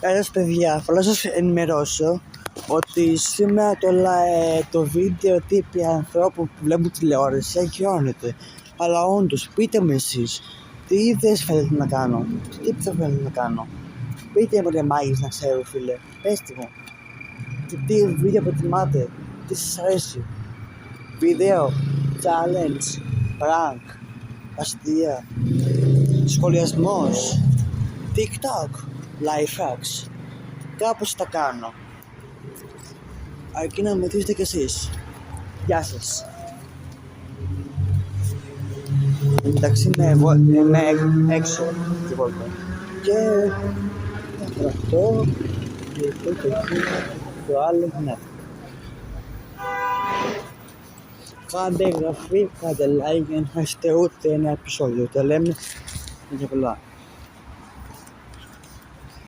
Καλώς παιδιά, θέλω να σας ενημερώσω ότι σήμερα το βίντεο τύπη ανθρώπου που βλέπουν τηλεόραση αγιώνεται. Αλλά όντως, πείτε μου εσείς, τι ιδέες θέλετε να κάνω, τι θα θέλετε να κάνω. Πείτε μου ρε μάγες να ξέρω φίλε, πέστε μου. Και τι βίντεο προτιμάτε, τι σας αρέσει. Βίντεο, challenge, prank, αστεία, σχολιασμός, TikTok, life hacks. Κάπως τα κάνω. Αρκεί να με βοηθήσετε κι εσείς. Γεια σας. Εντάξει είμαι έξω τη βόλτα. Και αυτό και εκείνο το άλλο ναι. Κάντε εγγραφή, κάντε like, δεν χάσετε ούτε ένα επεισόδιο. Τα λέμε και πολλά.